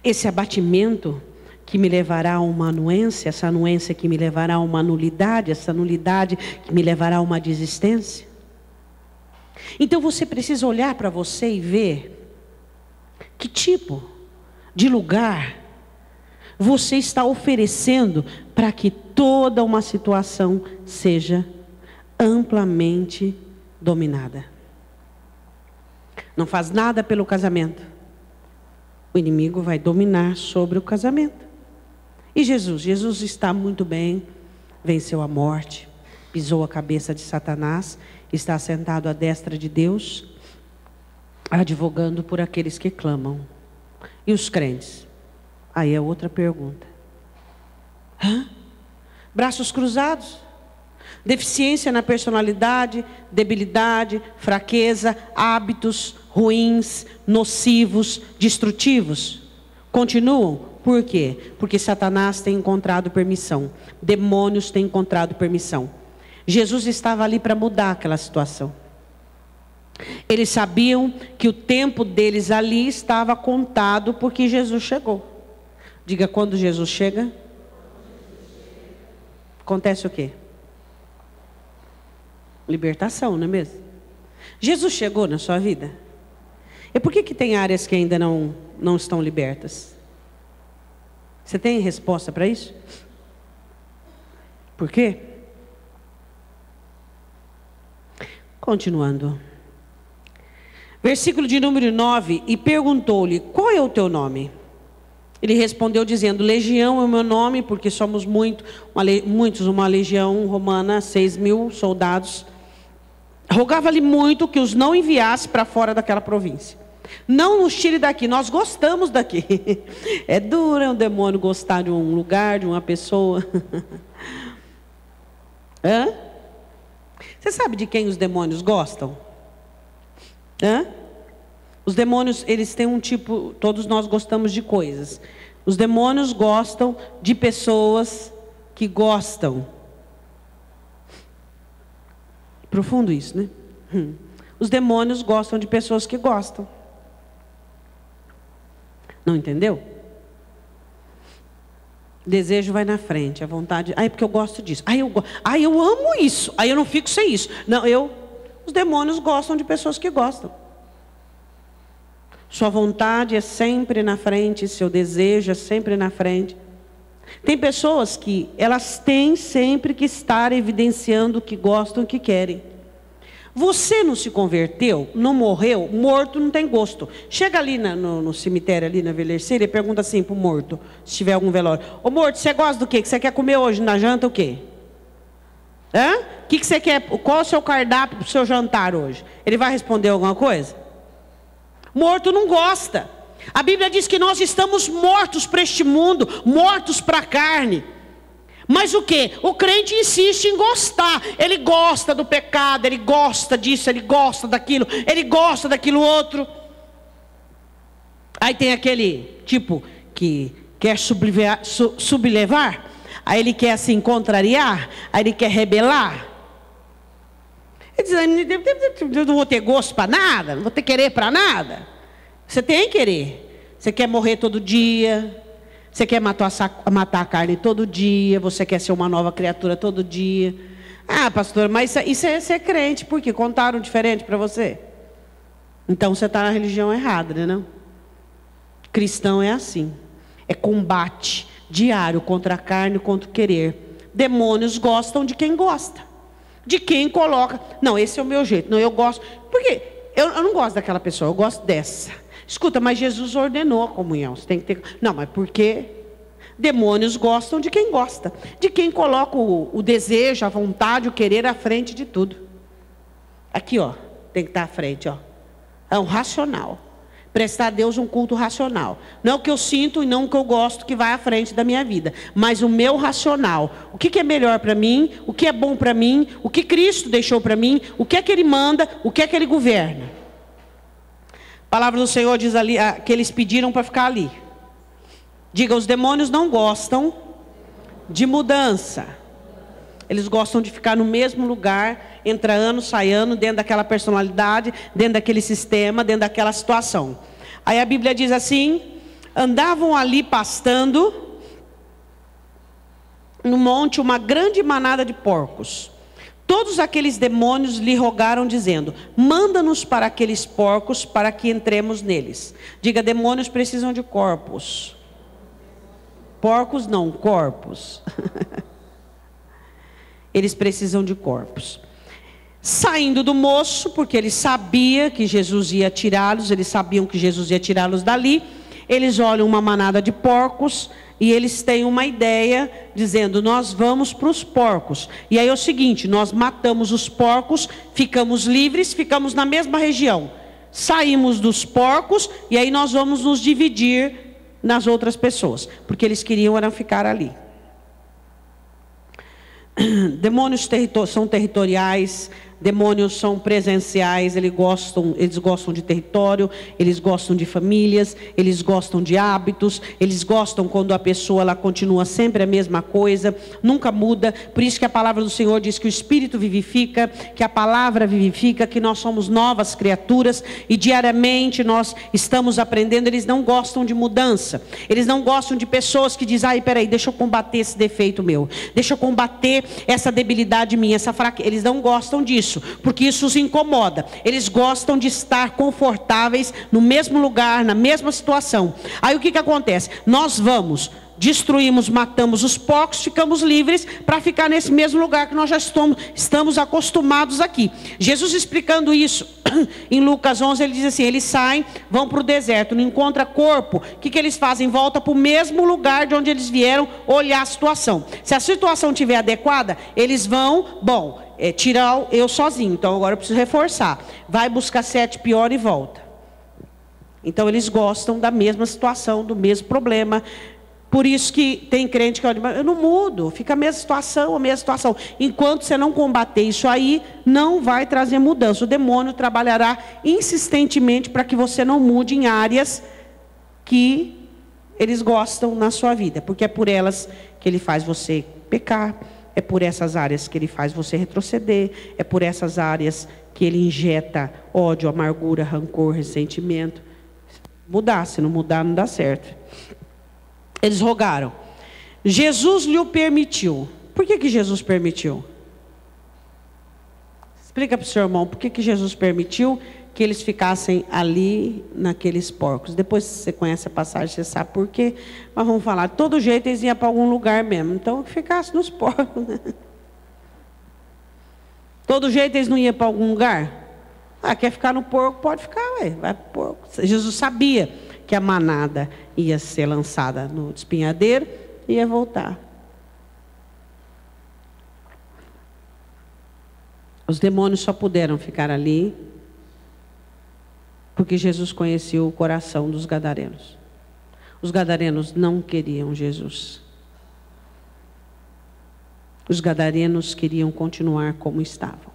Esse abatimento que me levará a uma anuência, essa anuência que me levará a uma nulidade, essa nulidade que me levará a uma desistência. Então você precisa olhar para você e ver que tipo de lugar você está oferecendo para que toda uma situação seja amplamente dominada. Não faz nada pelo casamento. O inimigo vai dominar sobre o casamento. E Jesus está muito bem, venceu a morte, pisou a cabeça de Satanás, está sentado à destra de Deus, advogando por aqueles que clamam. E os crentes? Aí é outra pergunta. Braços cruzados? Deficiência na personalidade, debilidade, fraqueza, hábitos ruins, nocivos, destrutivos? Continuam? Por quê? Porque Satanás tem encontrado permissão. Demônios têm encontrado permissão. Jesus estava ali para mudar aquela situação. Eles sabiam que o tempo deles ali estava contado porque Jesus chegou. Diga, quando Jesus chega, acontece o quê? Libertação, não é mesmo? Jesus chegou na sua vida. E por que tem áreas que ainda não estão libertas? Você tem resposta para isso? Por quê? Continuando. Versículo de número 9. E perguntou-lhe, qual é o teu nome? Ele respondeu dizendo, Legião é o meu nome, porque somos muitos, uma legião romana, 6.000 soldados. Rogava-lhe muito que os não enviasse para fora daquela província. Não nos tire daqui, nós gostamos daqui. É duro um demônio gostar de um lugar, de uma pessoa. Você sabe de quem os demônios gostam? Os demônios, eles têm um tipo, todos nós gostamos de coisas. Os demônios gostam de pessoas que gostam. Profundo isso, né? Os demônios gostam de pessoas que gostam. Não entendeu? Desejo vai na frente, a vontade. É porque eu gosto disso. Eu amo isso. Aí eu não fico sem isso. Não, os demônios gostam de pessoas que gostam. Sua vontade é sempre na frente, seu desejo é sempre na frente. Tem pessoas que elas têm sempre que estar evidenciando o que gostam, o que querem. Você não se converteu, não morreu, morto não tem gosto. Chega ali no cemitério, ali na velhiceira, e pergunta assim para o morto, se tiver algum velório. Ô morto, você gosta do quê? Que você quer comer hoje na janta o quê? O que você quer? Qual é o seu cardápio para o seu jantar hoje? Ele vai responder alguma coisa? Morto não gosta. A Bíblia diz que nós estamos mortos para este mundo, mortos para a carne. Mas o que? O crente insiste em gostar. Ele gosta do pecado, ele gosta disso, ele gosta daquilo, ele gosta daquilo outro. Aí tem aquele tipo que quer sublevar, aí ele quer assim contrariar, aí ele quer rebelar. Ele diz, eu não vou ter gosto para nada, não vou ter querer para nada. Você tem querer. Você quer morrer todo dia. Você quer matar a carne todo dia. Você quer ser uma nova criatura todo dia. Ah, pastor, mas isso é ser crente. Por quê? Contaram diferente para você? Então você está na religião errada, né? Não? Cristão é assim. É combate diário contra a carne, contra o querer. Demônios gostam de quem gosta. De quem coloca. Não, esse é o meu jeito. Não, eu gosto. Por quê? Eu não gosto daquela pessoa, eu gosto dessa. Escuta, mas Jesus ordenou a comunhão. Você tem que ter. Não, mas por quê? Demônios gostam de quem gosta. De quem coloca o desejo, a vontade, o querer à frente de tudo. Aqui, ó. Tem que estar à frente, ó. É um racional. Prestar a Deus um culto racional. Não o que eu sinto e não o que eu gosto que vai à frente da minha vida. Mas o meu racional. O que é melhor para mim? O que é bom para mim? O que Cristo deixou para mim? O que é que Ele manda? O que é que Ele governa? A palavra do Senhor diz ali que eles pediram para ficar ali. Diga, os demônios não gostam de mudança. Eles gostam de ficar no mesmo lugar, entra ano, sai ano, dentro daquela personalidade, dentro daquele sistema, dentro daquela situação. Aí a Bíblia diz assim: andavam ali pastando no monte uma grande manada de porcos. Todos aqueles demônios lhe rogaram, dizendo: manda-nos para aqueles porcos, para que entremos neles. Diga: demônios precisam de corpos. Porcos não, corpos. Eles precisam de corpos. Saindo do moço, porque ele sabia que Jesus ia tirá-los, eles sabiam que Jesus ia tirá-los dali. Eles olham uma manada de porcos e eles têm uma ideia, dizendo: nós vamos para os porcos. E aí é o seguinte: nós matamos os porcos, ficamos livres, ficamos na mesma região. Saímos dos porcos e aí nós vamos nos dividir nas outras pessoas, porque eles queriam era ficar ali. Demônios são territoriais, demônios são presenciais, eles gostam de território, eles gostam de famílias, eles gostam de hábitos, eles gostam quando a pessoa ela continua sempre a mesma coisa, nunca muda. Por isso que a palavra do Senhor diz que o Espírito vivifica, que a palavra vivifica, que nós somos novas criaturas e diariamente nós estamos aprendendo. Eles não gostam de mudança, eles não gostam de pessoas que dizem: ai, peraí, deixa eu combater esse defeito meu, deixa eu combater essa debilidade minha, essa fraqueza. Eles não gostam disso, porque isso os incomoda. Eles gostam de estar confortáveis no mesmo lugar, na mesma situação. Aí o que acontece? Nós vamos, destruímos, matamos os porcos, ficamos livres para ficar nesse mesmo lugar que nós já estamos acostumados aqui. Jesus explicando isso em Lucas 11, ele diz assim: eles saem, vão para o deserto, não encontra corpo. O que eles fazem? Volta para o mesmo lugar de onde eles vieram olhar a situação. Se a situação estiver adequada, eles vão, tirar eu sozinho, então agora eu preciso reforçar. Vai buscar 7 pior e volta. Então eles gostam da mesma situação, do mesmo problema. Por isso que tem crente que olha: eu não mudo, fica a mesma situação. Enquanto você não combater isso aí, não vai trazer mudança. O demônio trabalhará insistentemente para que você não mude em áreas que eles gostam na sua vida, porque é por elas que ele faz você pecar, é por essas áreas que ele faz você retroceder, é por essas áreas que ele injeta ódio, amargura, rancor, ressentimento. Mudar, se não mudar, não dá certo. Eles rogaram. Jesus lhe o permitiu. Por que Jesus permitiu? Explica para o seu irmão, por que Jesus permitiu que eles ficassem ali naqueles porcos? Depois, se você conhece a passagem, você sabe por quê. Mas vamos falar, de todo jeito eles iam para algum lugar mesmo. Então, que ficasse nos porcos, né? Todo jeito eles não iam para algum lugar? Quer ficar no porco? Pode ficar, vai para o porco. Jesus sabia que a manada ia ser lançada no espinhadeiro e ia voltar. Os demônios só puderam ficar ali porque Jesus conhecia o coração dos gadarenos. Os gadarenos não queriam Jesus. Os gadarenos queriam continuar como estavam.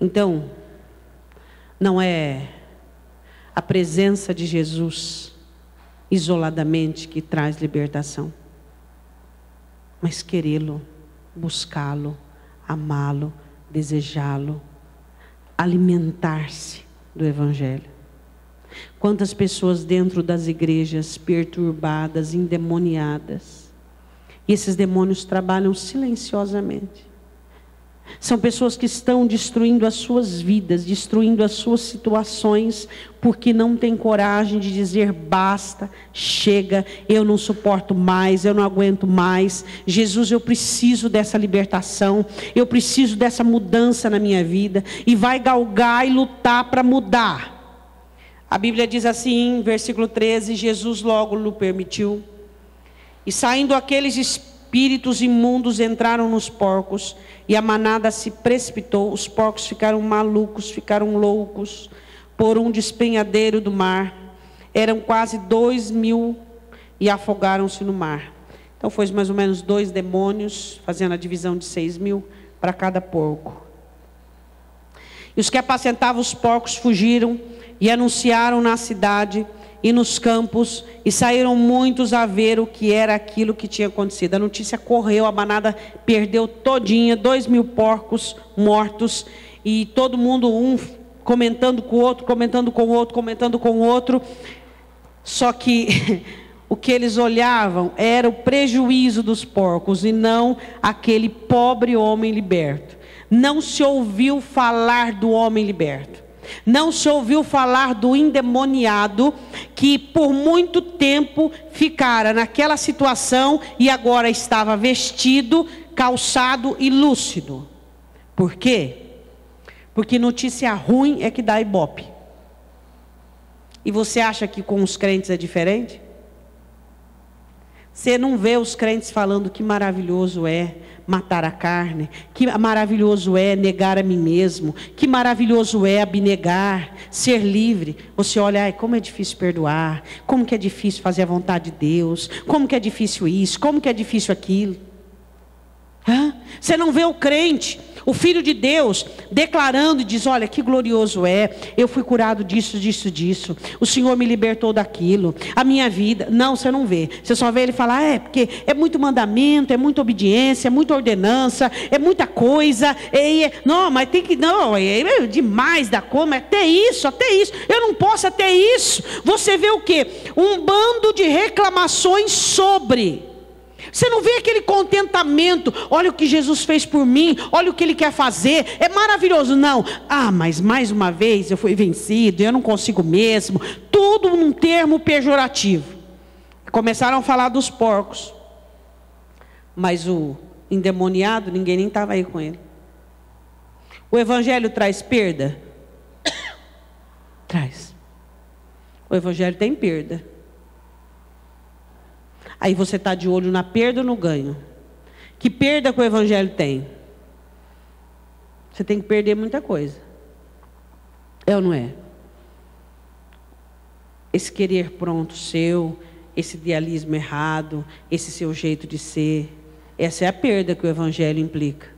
Então, não é a presença de Jesus isoladamente que traz libertação, mas querê-lo, buscá-lo, amá-lo, desejá-lo, alimentar-se do Evangelho. Quantas pessoas dentro das igrejas perturbadas, endemoniadas, e esses demônios trabalham silenciosamente. São pessoas que estão destruindo as suas vidas, destruindo as suas situações, porque não têm coragem de dizer: basta, chega, eu não suporto mais, eu não aguento mais. Jesus, eu preciso dessa libertação, eu preciso dessa mudança na minha vida. E vai galgar e lutar para mudar. A Bíblia diz assim, versículo 13, Jesus logo lhe permitiu. E saindo aqueles espíritos imundos entraram nos porcos, e a manada se precipitou. Os porcos ficaram malucos, ficaram loucos, por um despenhadeiro do mar. Eram quase 2.000 e afogaram-se no mar. Então foi mais ou menos 2 demônios, fazendo a divisão de 6.000 para cada porco. E os que apacentavam os porcos fugiram e anunciaram na cidade e nos campos, e saíram muitos a ver o que era aquilo que tinha acontecido. A notícia correu, a manada perdeu todinha, 2.000 porcos mortos, e todo mundo, um comentando com o outro, comentando com o outro, comentando com o outro. Só que o que eles olhavam era o prejuízo dos porcos, e não aquele pobre homem liberto. Não se ouviu falar do homem liberto. Não se ouviu falar do endemoniado que por muito tempo ficara naquela situação e agora estava vestido, calçado e lúcido. Por quê? Porque notícia ruim é que dá ibope. E você acha que com os crentes é diferente? Você não vê os crentes falando que maravilhoso é matar a carne, que maravilhoso é negar a mim mesmo, que maravilhoso é abnegar, ser livre. Você olha, ai, como é difícil perdoar, como que é difícil fazer a vontade de Deus, como que é difícil isso, como que é difícil aquilo. Você não vê o crente, o Filho de Deus, declarando e diz, olha que glorioso é, eu fui curado disso, disso, disso, o Senhor me libertou daquilo, a minha vida. Não, você não vê, você só vê ele falar, porque é muito mandamento, é muita obediência, é muita ordenança, é muita coisa, não, mas tem que, não, é demais da como, até isso, eu não posso até isso. Você vê o quê? Um bando de reclamações sobre. Você não vê aquele contentamento, olha o que Jesus fez por mim, olha o que Ele quer fazer, é maravilhoso. Não, mas mais uma vez eu fui vencido, eu não consigo mesmo. Tudo num termo pejorativo. Começaram a falar dos porcos, mas o endemoniado, ninguém nem estava aí com ele. O Evangelho traz perda? Traz. O Evangelho tem perda. Aí você está de olho na perda ou no ganho? Que perda que o Evangelho tem? Você tem que perder muita coisa. É ou não é? Esse querer pronto seu, esse idealismo errado, esse seu jeito de ser. Essa é a perda que o Evangelho implica.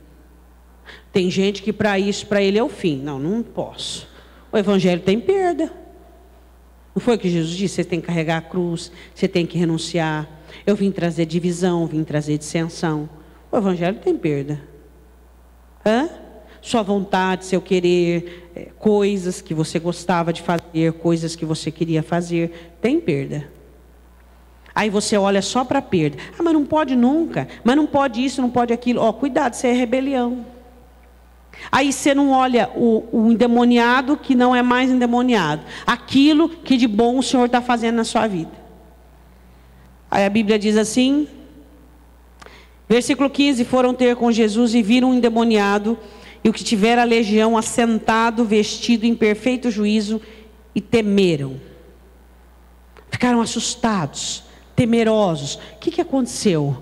Tem gente que para isso, para ele é o fim. Não, não posso. O Evangelho tem perda. Não foi o que Jesus disse? Você tem que carregar a cruz, você tem que renunciar. Eu vim trazer divisão, vim trazer dissensão. O Evangelho tem perda. Sua vontade, seu querer, coisas que você gostava de fazer, coisas que você queria fazer, tem perda. Aí você olha só para a perda. Mas não pode nunca, mas não pode isso, não pode aquilo. Cuidado, isso é rebelião. Aí você não olha o endemoniado que não é mais endemoniado. Aquilo que de bom o Senhor está fazendo na sua vida. Aí a Bíblia diz assim, versículo 15, foram ter com Jesus e viram um endemoniado, e o que tivera a legião assentado, vestido em perfeito juízo, e temeram. Ficaram assustados, temerosos. O que aconteceu?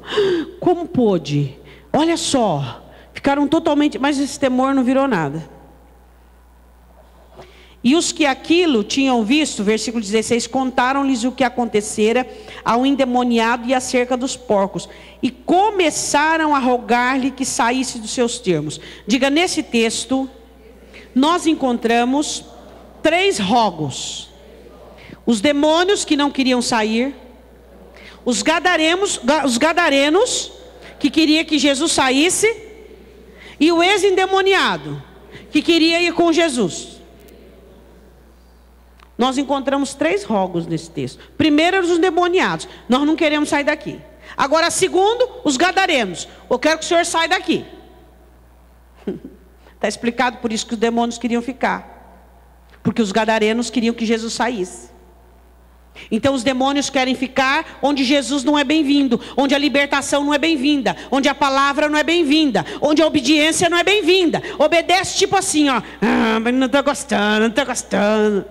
Como pôde? Olha só, ficaram totalmente, mas esse temor não virou nada. E os que aquilo tinham visto, versículo 16, contaram-lhes o que acontecera ao endemoniado e acerca dos porcos. E começaram a rogar-lhe que saísse dos seus termos. Diga, nesse texto, nós encontramos 3 rogos. Os demônios que não queriam sair. Os gadarenos que queria que Jesus saísse. E o ex-endemoniado que queria ir com Jesus. Nós encontramos 3 rogos nesse texto. Primeiro, os endemoniados. Nós não queremos sair daqui. Agora, segundo, os gadarenos. Eu quero que o senhor saia daqui. Está explicado por isso que os demônios queriam ficar. Porque os gadarenos queriam que Jesus saísse. Então os demônios querem ficar onde Jesus não é bem-vindo, onde a libertação não é bem-vinda, onde a palavra não é bem-vinda, onde a obediência não é bem-vinda. Obedece tipo assim, mas não estou gostando, não estou gostando.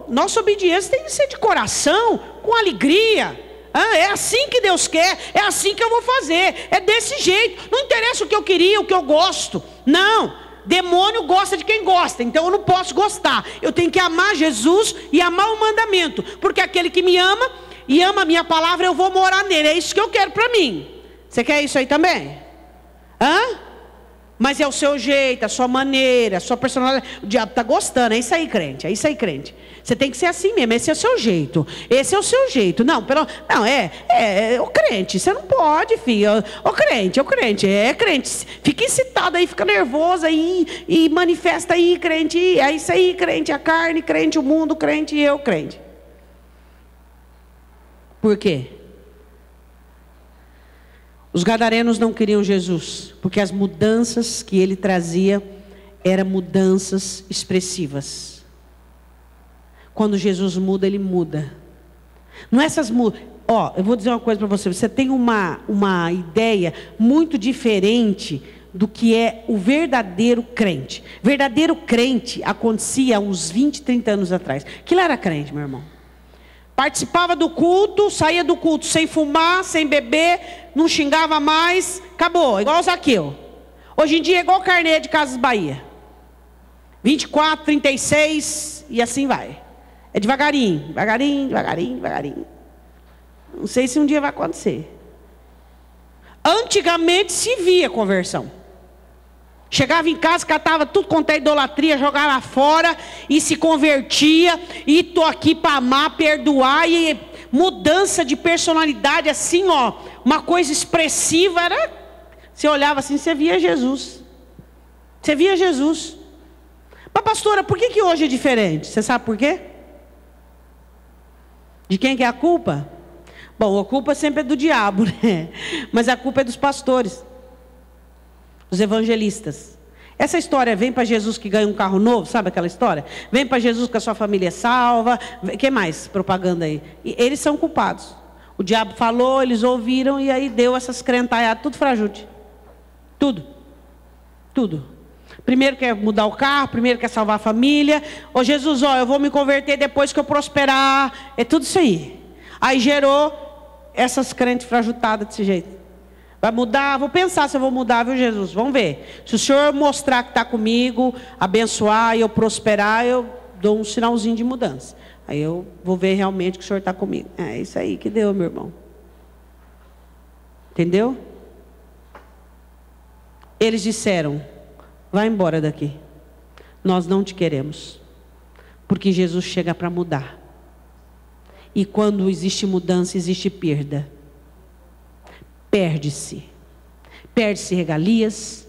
Nossa obediência tem que ser de coração, com alegria. É assim que Deus quer, é assim que eu vou fazer, é desse jeito. Não interessa o que eu queria, o que eu gosto. Não, demônio gosta de quem gosta, então eu não posso gostar. Eu tenho que amar Jesus e amar o mandamento, porque aquele que me ama e ama a minha palavra, eu vou morar nele. É isso que eu quero para mim. Você quer isso aí também? Mas é o seu jeito, a sua maneira, a sua personalidade. O diabo está gostando. É isso aí, crente. É isso aí, crente. Você tem que ser assim mesmo. Esse é o seu jeito. Esse é o seu jeito. Não, o crente. Você não pode, filho. O crente. É crente. Fica excitado aí, fica nervoso aí. E manifesta aí, crente. É isso aí, crente. A carne, crente. O mundo, crente. E eu, crente. Por quê? Os gadarenos não queriam Jesus, porque as mudanças que ele trazia eram mudanças expressivas. Quando Jesus muda, ele muda. Não é essas mudanças. Eu vou dizer uma coisa para você. Você tem uma ideia muito diferente do que é o verdadeiro crente. Verdadeiro crente acontecia há uns 20, 30 anos atrás. Aquilo era crente, meu irmão. Participava do culto, saía do culto sem fumar, sem beber, não xingava mais, acabou, igual o Zaqueu. Hoje em dia é igual o Carnê de Casas Bahia. 24, 36 e assim vai. É devagarinho, devagarinho, devagarinho, devagarinho. Não sei se um dia vai acontecer. Antigamente se via conversão. Chegava em casa, catava tudo quanto é idolatria, jogava fora e se convertia. E estou aqui para amar, perdoar. E mudança de personalidade assim, uma coisa expressiva. Você olhava assim, você via Jesus. Você via Jesus. Mas pastora, por que hoje é diferente? Você sabe por quê? De quem que é a culpa? Bom, a culpa sempre é do diabo, né? Mas a culpa é dos pastores. Os evangelistas. Essa história, vem para Jesus que ganha um carro novo, sabe aquela história? Vem para Jesus que a sua família é salva. O que mais? Propaganda aí. E eles são culpados. O diabo falou, eles ouviram e aí deu essas crentaiadas, tudo frajute. Tudo. Tudo. Primeiro quer mudar o carro, primeiro quer salvar a família. Ô Jesus, eu vou me converter depois que eu prosperar. É tudo isso aí. Aí gerou essas crentes frajutadas desse jeito. Vai mudar, vou pensar se eu vou mudar, viu Jesus? Vamos ver. Se o Senhor mostrar que está comigo, abençoar e eu prosperar, eu dou um sinalzinho de mudança. Aí eu vou ver realmente que o Senhor está comigo. É isso aí que deu, meu irmão. Entendeu? Eles disseram, vai embora daqui. Nós não te queremos. Porque Jesus chega para mudar. E quando existe mudança, existe perda. Perde-se regalias,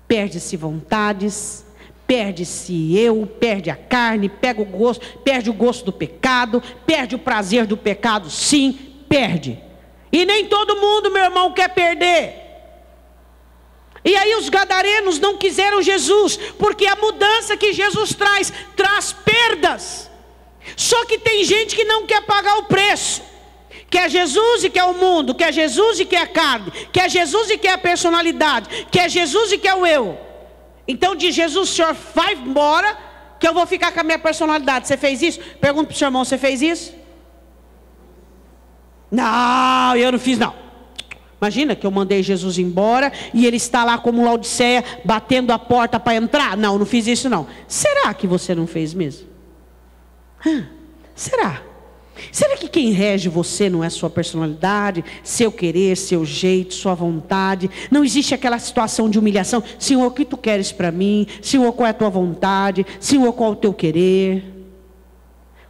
perde-se vontades, perde-se eu, perde a carne, perde o gosto do pecado, perde o prazer do pecado, sim, perde. E nem todo mundo, meu irmão, quer perder. E aí os gadarenos não quiseram Jesus, porque a mudança que Jesus traz perdas. Só que tem gente que não quer pagar o preço. Quer Jesus e quer o mundo, quer Jesus e quer a carne, quer Jesus e quer a personalidade, quer Jesus e quer o eu. Então diz Jesus, Senhor, vai embora, que eu vou ficar com a minha personalidade. Você fez isso? Pergunta para o seu irmão, você fez isso? Não, eu não fiz não. Imagina que eu mandei Jesus embora e ele está lá como Laodiceia, batendo a porta para entrar. Não, não fiz isso não. Será que você não fez mesmo? Será? Será que quem rege você não é sua personalidade, seu querer, seu jeito, sua vontade? Não existe aquela situação de humilhação. Senhor, o que tu queres para mim? Senhor, qual é a tua vontade? Senhor, qual é o teu querer?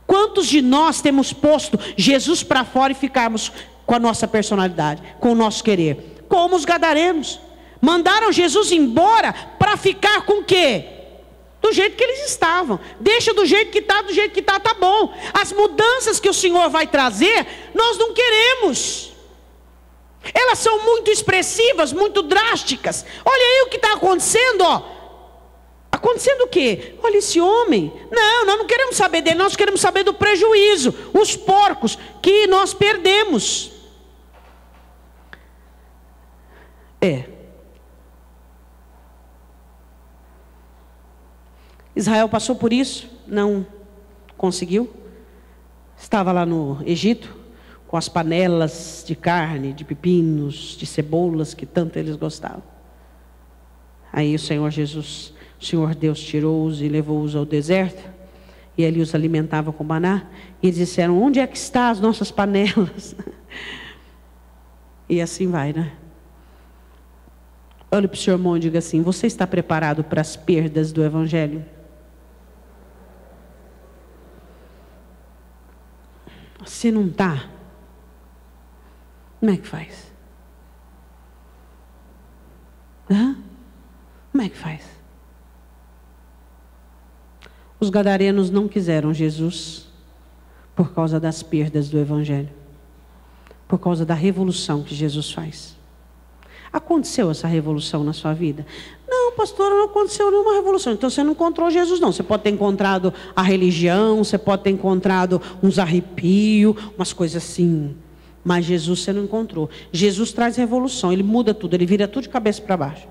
Quantos de nós temos posto Jesus para fora e ficarmos com a nossa personalidade, com o nosso querer? Como os gadarenos. Mandaram Jesus embora para ficar com o quê? Do jeito que eles estavam. Deixa do jeito que está, tá bom. As mudanças que o Senhor vai trazer, nós não queremos. Elas são muito expressivas, muito drásticas. Olha aí o que está acontecendo, Acontecendo o quê? Olha esse homem. Não, nós não queremos saber dele, nós queremos saber do prejuízo. Os porcos que nós perdemos. Israel passou por isso, não conseguiu. Estava lá no Egito, com as panelas de carne, de pepinos, de cebolas, que tanto eles gostavam. Aí o Senhor Jesus, o Senhor Deus tirou-os e levou-os ao deserto, e ali os alimentava com maná, e eles disseram, onde é que estão as nossas panelas? E assim vai, né? Olhe para o seu irmão e diga assim: você está preparado para as perdas do Evangelho? Se não está, como é que faz? Como é que faz? Os gadarenos não quiseram Jesus por causa das perdas do Evangelho, por causa da revolução que Jesus faz. Aconteceu essa revolução na sua vida? Não, pastor, não aconteceu nenhuma revolução. Então você não encontrou Jesus, não. Você pode ter encontrado a religião, você pode ter encontrado uns arrepios, umas coisas assim. Mas Jesus você não encontrou. Jesus traz revolução, Ele muda tudo, Ele vira tudo de cabeça para baixo.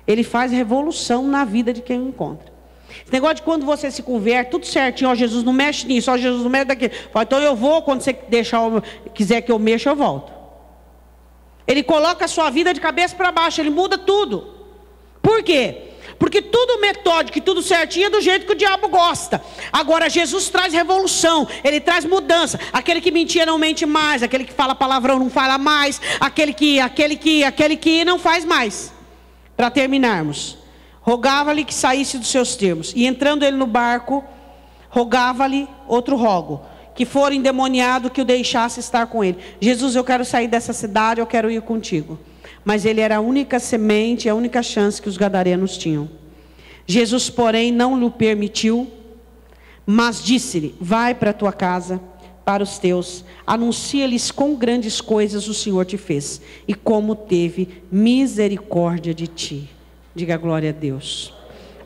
Ele faz revolução na vida de quem o encontra. Esse negócio de quando você se converte, tudo certinho, ó, Jesus não mexe nisso, ó, Jesus não mexe daquilo. Fala, então eu vou, quando você quiser que eu mexa, eu volto. Ele coloca a sua vida de cabeça para baixo, Ele muda tudo. Por quê? Porque tudo metódico e tudo certinho é do jeito que o diabo gosta. Agora Jesus traz revolução, Ele traz mudança. Aquele que mentia não mente mais, aquele que fala palavrão não fala mais, aquele que não faz mais. Para terminarmos, rogava-lhe que saísse dos seus termos. E entrando ele no barco, rogava-lhe outro rogo, que for endemoniado, que o deixasse estar com ele. Jesus, eu quero sair dessa cidade, eu quero ir contigo. Mas ele era a única semente, a única chance que os gadarenos tinham. Jesus, porém, não lhe permitiu, mas disse-lhe: vai para a tua casa, para os teus, anuncia-lhes quão grandes coisas o Senhor te fez, e como teve misericórdia de ti. Diga glória a Deus.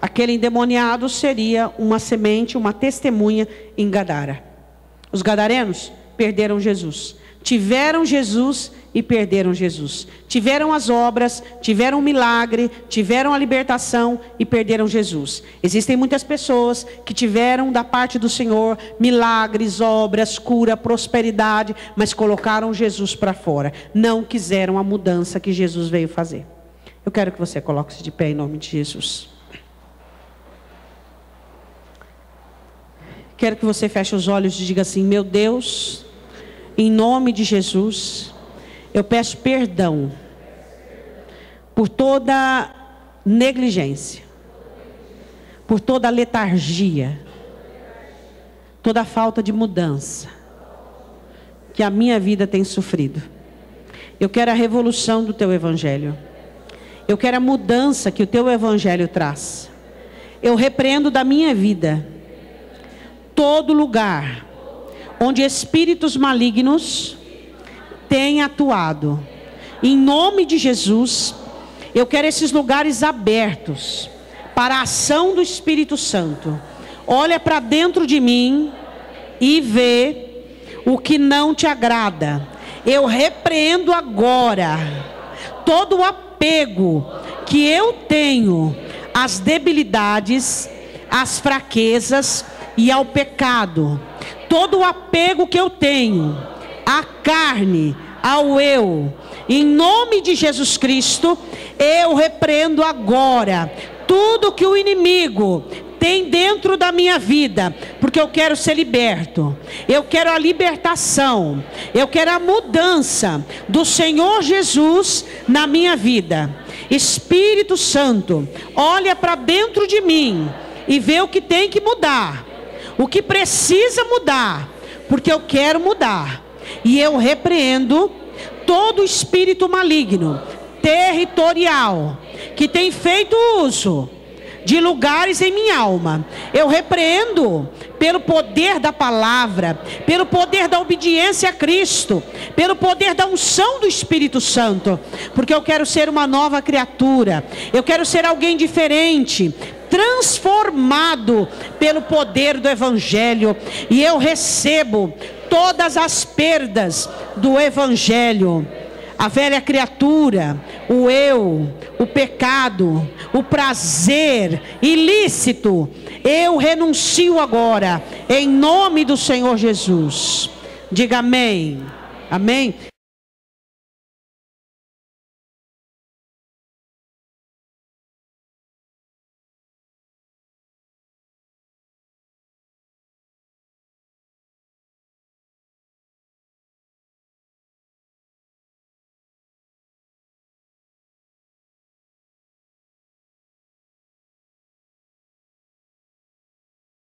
Aquele endemoniado seria uma semente, uma testemunha em Gadara. Os gadarenos perderam Jesus. Tiveram Jesus e perderam Jesus. Tiveram as obras, tiveram o milagre, tiveram a libertação e perderam Jesus. Existem muitas pessoas que tiveram da parte do Senhor milagres, obras, cura, prosperidade, mas colocaram Jesus para fora. Não quiseram a mudança que Jesus veio fazer. Eu quero que você coloque-se de pé em nome de Jesus. Quero que você feche os olhos e diga assim: meu Deus, em nome de Jesus, eu peço perdão por toda negligência, por toda letargia, toda falta de mudança que a minha vida tem sofrido. Eu quero a revolução do teu Evangelho. Eu quero a mudança que o teu Evangelho traz. Eu repreendo da minha vida todo lugar onde espíritos malignos têm atuado. Em nome de Jesus, eu quero esses lugares abertos para a ação do Espírito Santo. Olha para dentro de mim e vê o que não te agrada. Eu repreendo agora todo o apego que eu tenho às debilidades, às fraquezas e ao pecado. Todo o apego que eu tenho à carne, ao eu, em nome de Jesus Cristo, eu repreendo agora tudo que o inimigo tem dentro da minha vida, porque eu quero ser liberto, eu quero a libertação, eu quero a mudança do Senhor Jesus na minha vida. Espírito Santo, olha para dentro de mim e vê o que tem que mudar, o que precisa mudar, porque eu quero mudar. E eu repreendo todo espírito maligno, territorial, que tem feito uso de lugares em minha alma. Eu repreendo pelo poder da palavra, pelo poder da obediência a Cristo, pelo poder da unção do Espírito Santo, porque eu quero ser uma nova criatura, eu quero ser alguém diferente, transformado pelo poder do Evangelho. E eu recebo todas as perdas do Evangelho. A velha criatura, o eu, o pecado, o prazer ilícito, eu renuncio agora, em nome do Senhor Jesus. Diga amém. Amém.